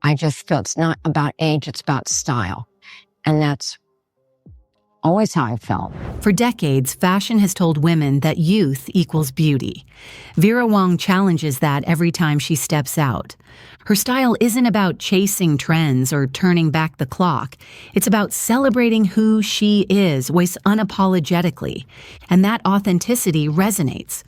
I just feel it's not about age, it's about style. And that's always how I felt. For decades, fashion has told women that youth equals beauty. Vera Wang challenges that every time she steps out. Her style isn't about chasing trends or turning back the clock. It's about celebrating who she is, unapologetically. And that authenticity resonates.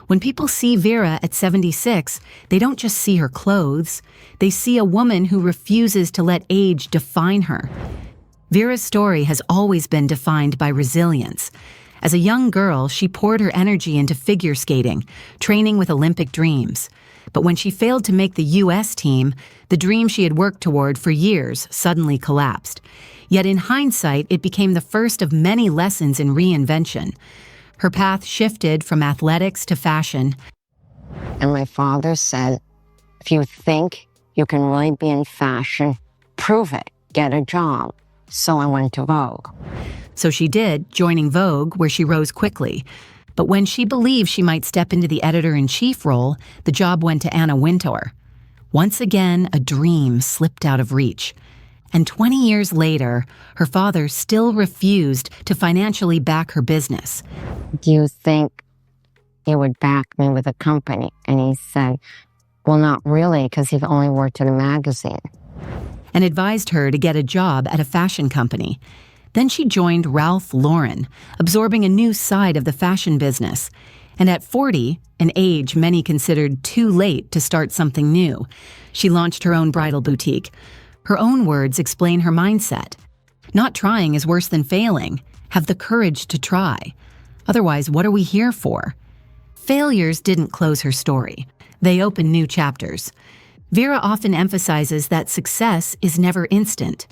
When people see Vera at 76, they don't just see her clothes. They see a woman who refuses to let age define her. Vera's story has always been defined by resilience. As a young girl, she poured her energy into figure skating, training with Olympic dreams. But when she failed to make the U.S. team, the dream she had worked toward for years suddenly collapsed. Yet in hindsight, it became the first of many lessons in reinvention. Her path shifted from athletics to fashion. And my father said, if you think you can really be in fashion, prove it, get a job. So I went to Vogue. So she did, joining Vogue, where she rose quickly. But when she believed she might step into the editor-in-chief role, the job went to Anna Wintour. Once again, a dream slipped out of reach. And 20 years later, her father still refused to financially back her business. Do you think he would back me with a company? And he said, well, not really, because he'd only worked at a magazine. And advised her to get a job at a fashion company. Then she joined Ralph Lauren, absorbing a new side of the fashion business. And at 40, an age many considered too late to start something new, she launched her own bridal boutique. Her own words explain her mindset. Not trying is worse than failing. Have the courage to try. Otherwise, what are we here for? Failures didn't close her story. They opened new chapters. Vera often emphasizes that success is never instant.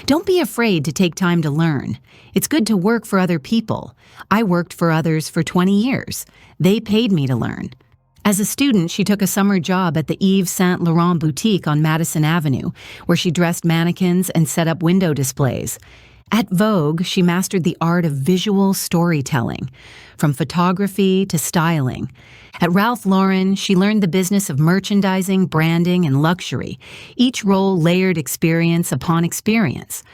Don't be afraid to take time to learn. It's good to work for other people. I worked for others for 20 years. They paid me to learn. As a student, she took a summer job at the Yves Saint Laurent boutique on Madison Avenue, where she dressed mannequins and set up window displays. At Vogue, she mastered the art of visual storytelling, from photography to styling. At Ralph Lauren, she learned the business of merchandising, branding, and luxury, each role layered experience upon experience.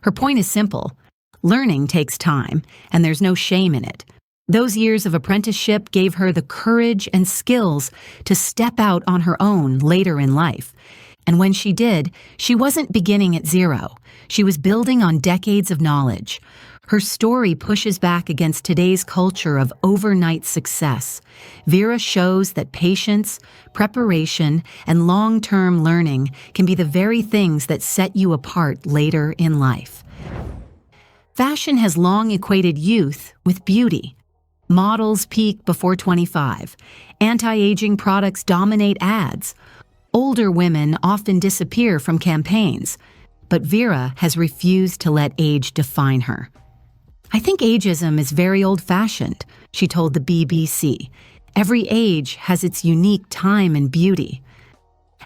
Her point is simple. Learning takes time, and there's no shame in it. Those years of apprenticeship gave her the courage and skills to step out on her own later in life. And when she did, she wasn't beginning at zero. She was building on decades of knowledge. Her story pushes back against today's culture of overnight success. Vera shows that patience, preparation, and long-term learning can be the very things that set you apart later in life. Fashion has long equated youth with beauty. Models peak before 25. Anti-aging products dominate ads. Older women often disappear from campaigns, but Vera has refused to let age define her. I think ageism is very old-fashioned, she told the BBC. Every age has its unique time and beauty.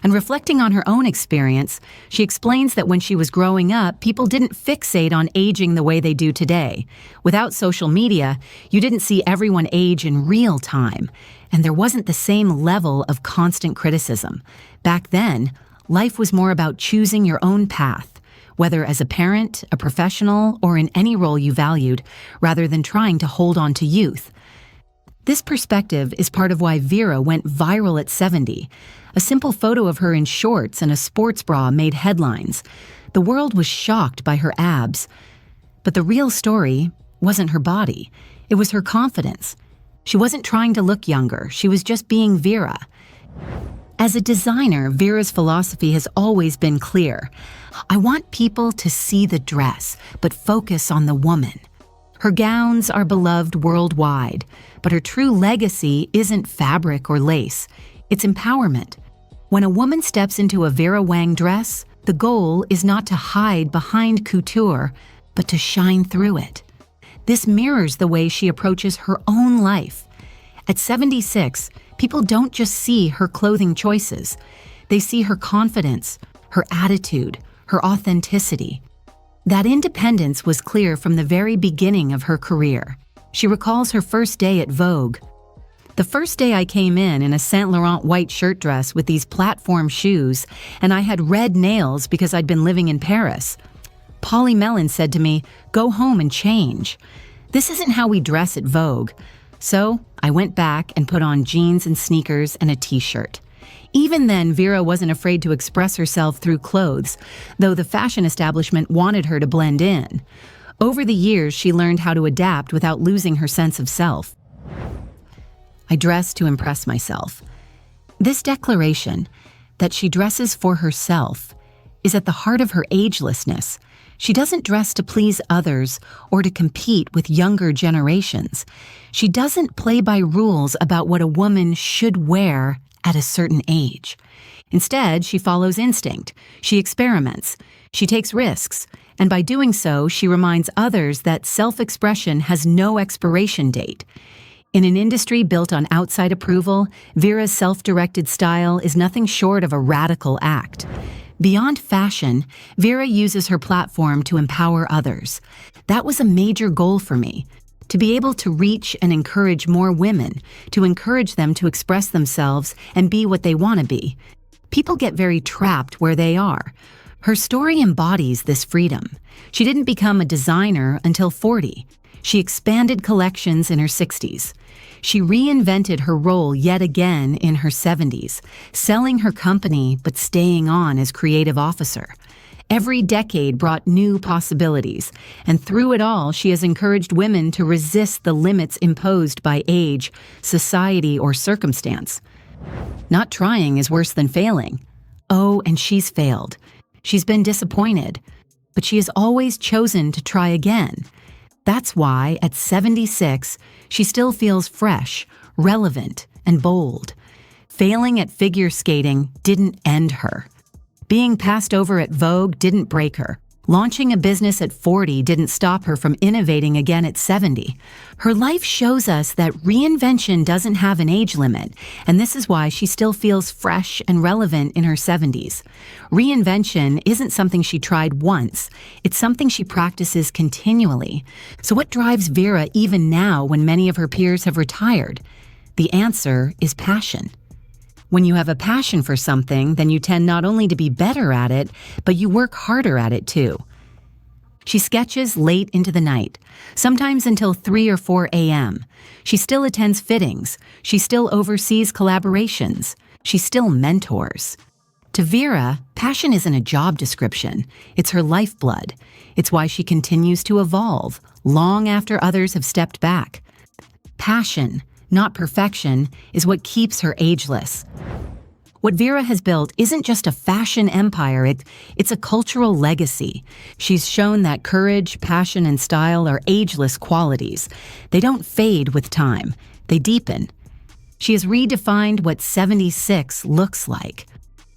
And reflecting on her own experience, she explains that when she was growing up, people didn't fixate on aging the way they do today. Without social media, you didn't see everyone age in real time, and there wasn't the same level of constant criticism. Back then, life was more about choosing your own path, whether as a parent, a professional, or in any role you valued, rather than trying to hold on to youth. This perspective is part of why Vera went viral at 70. A simple photo of her in shorts and a sports bra made headlines. The world was shocked by her abs. But the real story wasn't her body. It was her confidence. She wasn't trying to look younger. She was just being Vera. As a designer, Vera's philosophy has always been clear. I want people to see the dress, but focus on the woman. Her gowns are beloved worldwide, but her true legacy isn't fabric or lace. It's empowerment. When a woman steps into a Vera Wang dress, the goal is not to hide behind couture, but to shine through it. This mirrors the way she approaches her own life. At 76, people don't just see her clothing choices. They see her confidence, her attitude, her authenticity. That independence was clear from the very beginning of her career. She recalls her first day at Vogue. The first day I came in a Saint Laurent white shirt dress with these platform shoes, and I had red nails because I'd been living in Paris. Polly Mellon said to me, "Go home and change. This isn't how we dress at Vogue." So I went back and put on jeans and sneakers and a t-shirt. Even then, Vera wasn't afraid to express herself through clothes, though the fashion establishment wanted her to blend in. Over the years, she learned how to adapt without losing her sense of self. I dress to impress myself. This declaration, that she dresses for herself, is at the heart of her agelessness. She doesn't dress to please others or to compete with younger generations. She doesn't play by rules about what a woman should wear at a certain age. Instead, she follows instinct. She experiments. She takes risks. And by doing so, she reminds others that self-expression has no expiration date. In an industry built on outside approval, Vera's self-directed style is nothing short of a radical act. Beyond fashion, Vera uses her platform to empower others. That was a major goal for me, to be able to reach and encourage more women, to encourage them to express themselves and be what they want to be. People get very trapped where they are. Her story embodies this freedom. She didn't become a designer until 40. She expanded collections in her 60s. She reinvented her role yet again in her 70s, selling her company but staying on as creative officer. Every decade brought new possibilities, and through it all, she has encouraged women to resist the limits imposed by age, society, or circumstance. Not trying is worse than failing. Oh, and she's failed. She's been disappointed, but she has always chosen to try again. That's why, at 76, she still feels fresh, relevant, and bold. Failing at figure skating didn't end her. Being passed over at Vogue didn't break her. Launching a business at 40 didn't stop her from innovating again at 70. Her life shows us that reinvention doesn't have an age limit, and this is why she still feels fresh and relevant in her 70s. Reinvention isn't something she tried once, it's something she practices continually. So what drives Vera even now when many of her peers have retired? The answer is passion. When you have a passion for something, then you tend not only to be better at it, but you work harder at it too. She sketches late into the night, sometimes until 3 or 4 a.m. She still attends fittings. She still oversees collaborations. She still mentors. To Vera, passion isn't a job description. It's her lifeblood. It's why she continues to evolve, long after others have stepped back. Passion, not perfection, is what keeps her ageless. What Vera has built isn't just a fashion empire, it's a cultural legacy. She's shown that courage, passion, and style are ageless qualities. They don't fade with time, they deepen. She has redefined what 76 looks like.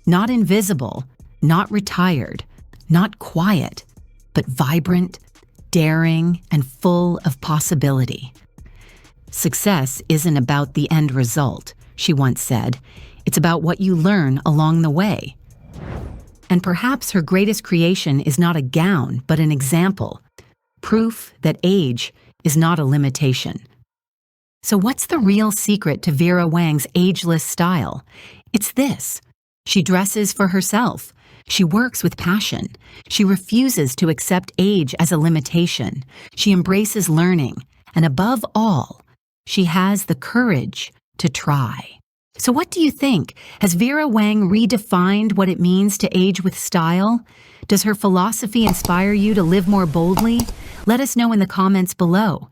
Not invisible, not retired, not quiet, but vibrant, daring, and full of possibility. Success isn't about the end result, she once said. It's about what you learn along the way. And perhaps her greatest creation is not a gown, but an example. Proof that age is not a limitation. So what's the real secret to Vera Wang's ageless style? It's this. She dresses for herself. She works with passion. She refuses to accept age as a limitation. She embraces learning. And above all, she has the courage to try. So what do you think? Has Vera Wang redefined what it means to age with style? Does her philosophy inspire you to live more boldly? Let us know in the comments below.